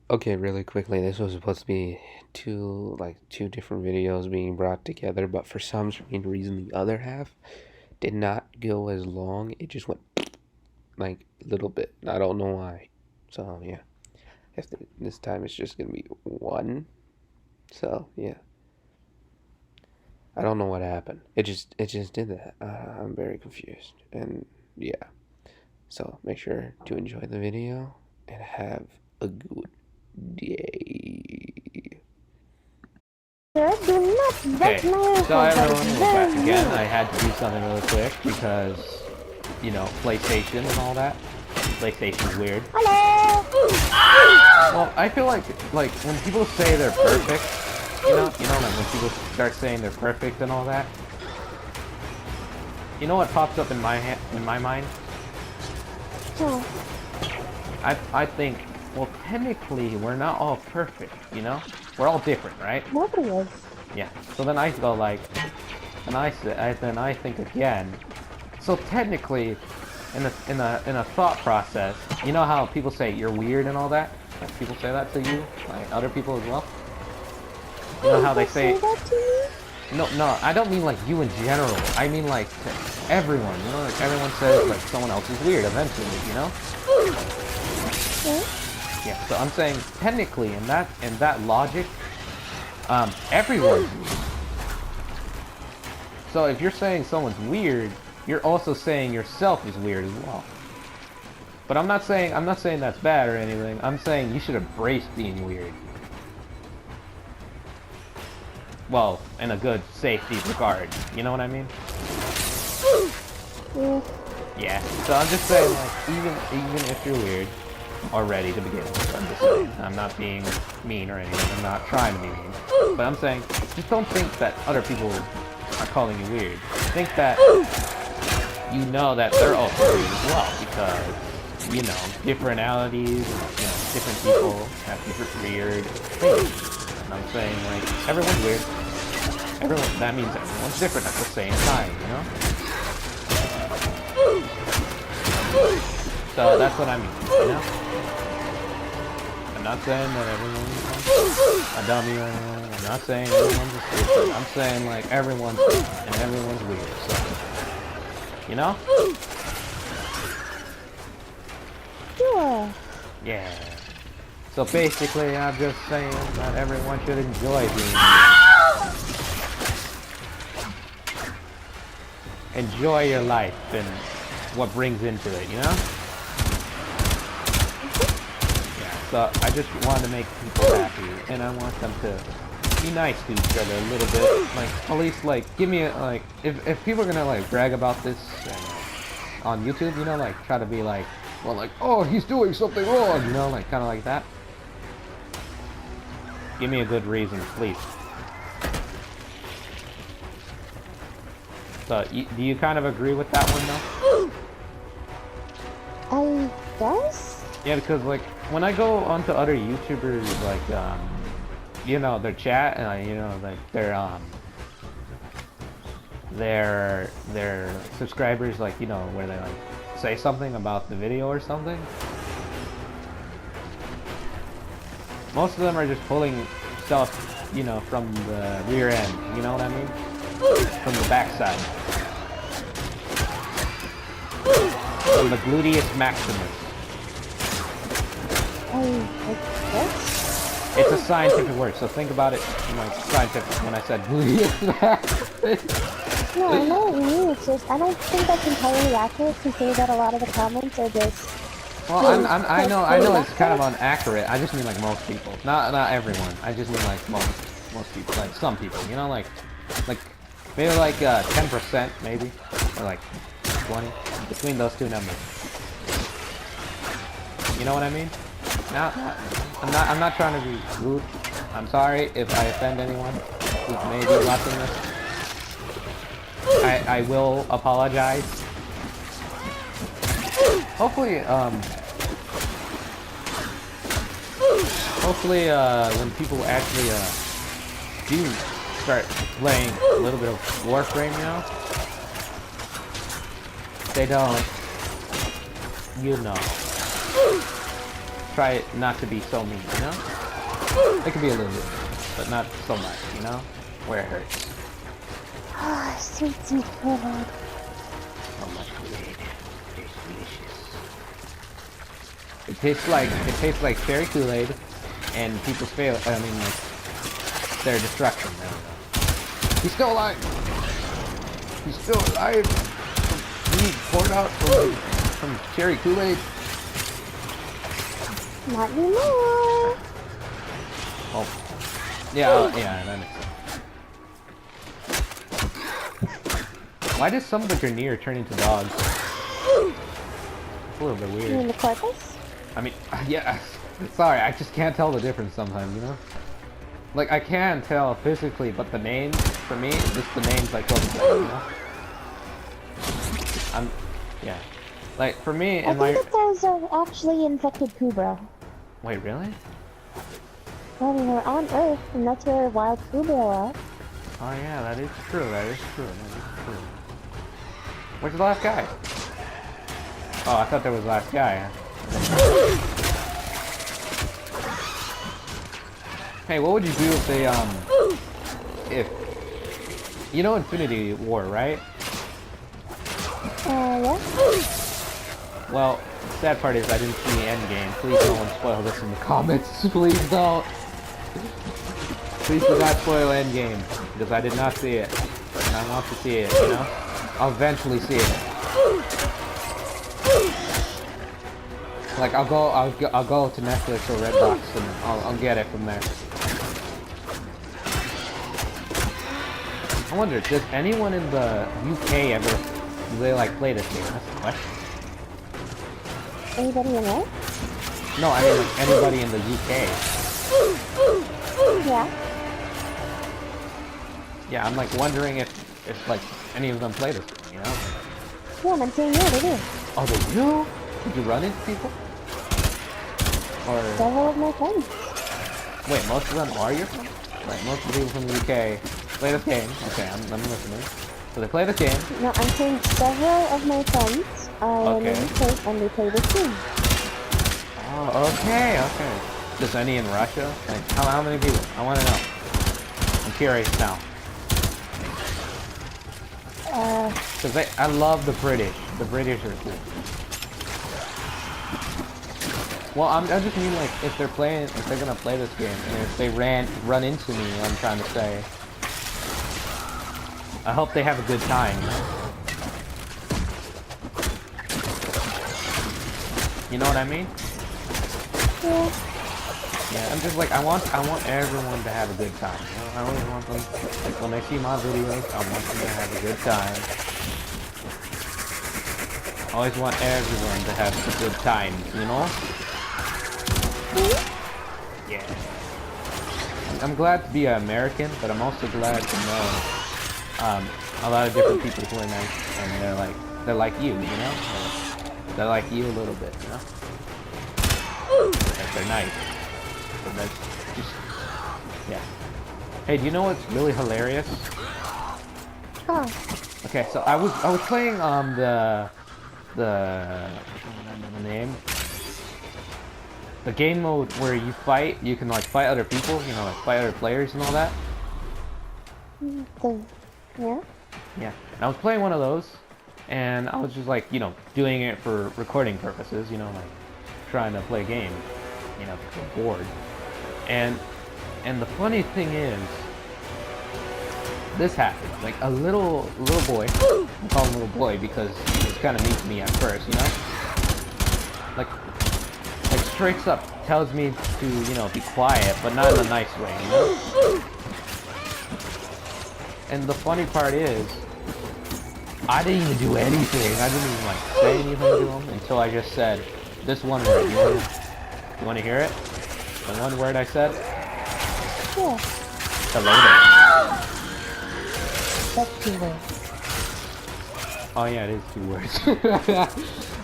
Okay, really quickly, this was supposed to be two different videos being brought together, but for some strange reason, the other half did not go as long. It just went like a little bit. I don't know why. So yeah, this time it's just gonna be one. So yeah, I don't know what happened. It just did that. I'm very confused, and yeah. So make sure to enjoy the video and have a good day. Sir, do not Okay, break my so ankle. That everyone, is we're back very again. rude. I had to do something really quick because, you know, PlayStation and all that. PlayStation's weird. Hello. Well, I feel like when people say they're perfect, like when people start saying they're perfect and all that. You know what pops up in my mind? Oh, I think, well, technically we're not all perfect, you know? We're all different, right? nobody is. Yeah. So then I go like, then I think again. So technically, in a thought process, you know how people say you're weird and all that? Like people say that to you, like other people as well. You know how they People say say, that to me? no, I don't mean like you in general. I mean like to everyone. You know, like everyone says like someone else is weird eventually. You know? Yeah. Yeah. So I'm saying technically in that logic, everyone's weird. So if you're saying someone's weird, you're also saying yourself is weird as well. But I'm not saying that's bad or anything. I'm saying you should embrace being weird. Well, in a good safety regard. You know what I mean? Yeah. Yeah. So I'm just saying, like, even if you're weird already to begin with, I'm just saying. I'm not being mean or anything. I'm not trying to be mean. But I'm saying, just don't think that other people are calling you weird. Think that you know that they're also weird as well, because, you know, differentialities, you know, different people have different weird things. And I'm saying, like, everyone's weird. That means everyone's different at the same time, you know? So that's what I mean, you know? I'm not saying that everyone's a dummy or anything. I'm not saying everyone's a stupid. I'm saying, like, everyone's different and everyone's weird, so... You know? Sure. Yeah. So basically, I'm just saying that everyone should enjoy being enjoy your life and what brings into it, you know? Yeah. So I just want to make people happy, and I want them to be nice to each other a little bit. Like at least like give me a, like if people are gonna like brag about this on YouTube, you know, like try to be like, well, like, oh, he's doing something wrong, you know, like kind of like that. Give me a good reason, please. So, do you kind of agree with that one, I though? guess? Yeah, because, like, when I go onto other YouTubers, like, you know, their chat, and, you know, like, their subscribers, like, you know, where they, like, say something about the video or something. Most of them are just pulling stuff, you know, from the rear end, you know what I mean? From the backside. From the gluteus maximus. I guess? It's a scientific word, so think about it in like scientific when I said gluteus maximus. No, I know what you mean. It's just, I don't think that's entirely accurate to say that a lot of the comments are just... Well, I know it's kind of inaccurate. I just mean like most people, not everyone. I just mean like most people, like some people. You know, like maybe like 10% maybe, or like 20 between those two numbers. You know what I mean? Now, I'm not trying to be rude. I'm sorry if I offend anyone who's maybe watching this. I will apologize. Hopefully, when people actually, do start playing a little bit of Warframe, you know, they don't, you know, try not to be so mean, you know? It can be a little bit, but not so much, you know? Where it hurts. Ah, sweet, sweet Kool-Aid. Oh my Kool-Aid. It's delicious. It tastes like cherry Kool-Aid and people's fail. I mean, like their destruction. I don't know. He's still alive. He's still alive. He poured out some cherry Kool-Aid. Not anymore. Oh, yeah, yeah, that makes sense. Why does some of the Grenier turn into dogs? It's a little bit weird. You mean the corpus? I mean, yeah. Sorry, I just can't tell the difference sometimes, you know? Like, I can tell physically, but the names, for me, just the names I feel the same, you know? Yeah. Like, for me, I think that those are actually infected Kubra. Wait, really? Well, I mean, we're on Earth, and that's where wild Kubra are. Oh yeah, that is true, that is true, that is true. Where's the last guy? Oh, I thought there was the last guy. Hey, what would you do if they, if... You know Infinity War, right? Yeah? Well, the sad part is I didn't see the end game. Please don't spoil this in the comments. Please don't. Please do not spoil end game, because I did not see it. And I want to see it, you know? I'll eventually see it. Like, I'll go to Netflix or Redbox and I'll get it from there. I wonder, does anyone in the UK ever, do they like play this game? That's the question. Anybody in there? No, I mean like anybody in the UK. Yeah. Yeah, I'm like wondering if like any of them play this game, you know? Yeah, I'm saying yeah, they do. Oh, they do? Did you run into people? Or... Several of my friends. Wait, most of them are your friends? Right, most of the people from the UK play this game. Okay, I'm listening. So they play this game. No, I'm saying several of my friends are in the UK and they play this game. Oh, okay, okay. Does any in Russia? Like, how many people? I want to know. I'm curious now. Because I love the British. The British are cool. Well, I just mean like if they're gonna play this game, and if they run into me, I'm trying to say. I hope they have a good time. You know what I mean? Yeah. Yeah, I'm just like I want everyone to have a good time. You know? I always want them, like when they see my videos, I want them to have a good time. I always want everyone to have a good time, you know? Yeah. I'm glad to be an American, but I'm also glad to know a lot of different people who are nice, and they're like you, you know? They're like you a little bit, you know? Like they're nice. And that's just, yeah. Hey, do you know what's really hilarious? Huh. Okay, so I was playing the I don't remember the name. The game mode where you can like fight other people, you know, like fight other players and all that. Yeah? Yeah. And I was playing one of those, and I was just like, you know, doing it for recording purposes, you know, like trying to play a game, you know, because I'm bored. And the funny thing is, this happened. Like a little boy, I call him little boy because he was kind of mean to me at first, you know? Like straight up tells me to, you know, be quiet, but not in a nice way, you know? And the funny part is, I didn't even do anything. I didn't even like say anything to him until I just said this one word. You want to hear it? The one word I said? Yeah. Hello there. That's 2 words. Oh yeah, it is 2 words.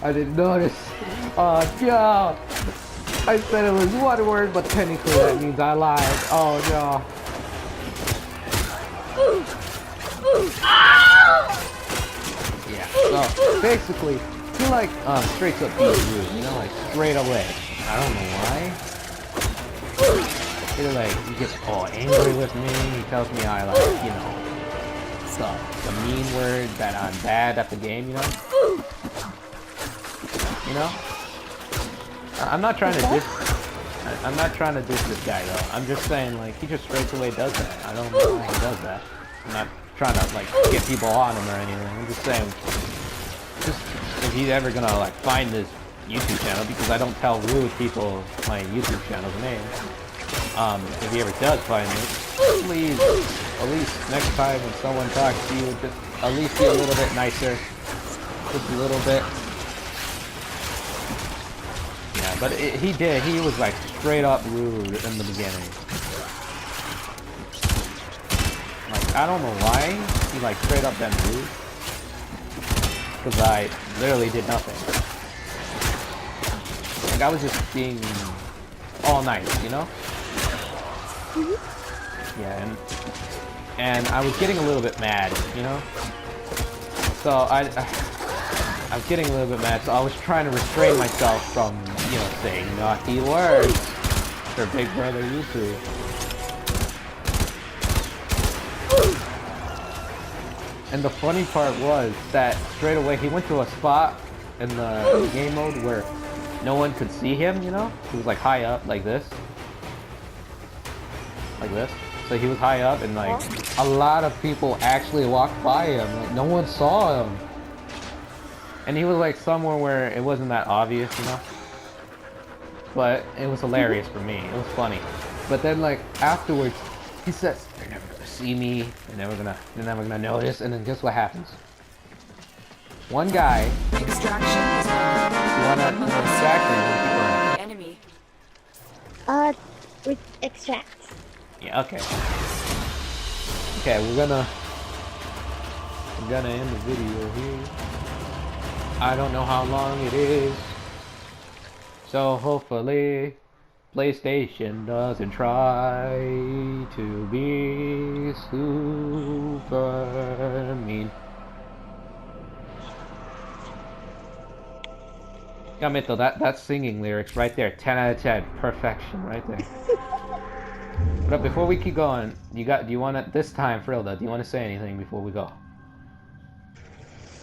I didn't notice. Oh no! I said it was 1 word, but technically that means I lied. Oh no. Yeah, so basically, he like straight up being rude, you know, like straight away. I don't know why. He gets all angry with me. He tells me I the mean word that I'm bad at the game, you know? You know? I'm not trying to diss. I'm not trying to diss this guy though. I'm just saying he just straight away does that. I don't know why he does that. I'm not trying to get people on him or anything. I'm just saying, just if he's ever gonna find this YouTube channel, because I don't tell rude people my YouTube channel's name. If he ever does find it, please, at least next time when someone talks to you, just at least be a little bit nicer. Just a little bit. Yeah, but he was straight up rude in the beginning. I don't know why he straight up been rude. Because I literally did nothing. I was just being all nice, you know? Yeah, and I was getting a little bit mad, you know? So I was getting a little bit mad, so I was trying to restrain myself from, saying naughty words for Big Brother YouTube. And the funny part was that straight away he went to a spot in the game mode where no one could see him, you know? He was high up like this. Like this. So he was high up and a lot of people actually walked by him. No one saw him. And he was somewhere where it wasn't that obvious, you know? But it was hilarious for me. It was funny. But then afterwards, he says, "They're never gonna see me. They're never gonna notice." And then guess what happens? One guy. Extraction is You wanna extract enemy. Extract. Yeah, okay. Okay, we're gonna end the video here. I don't know how long it is. So hopefully PlayStation doesn't try to be super mean. Gotta admit though, that singing lyrics right there, 10 out of 10, perfection right there. But before we keep going, do you want to, this time, Frilda, do you want to say anything before we go?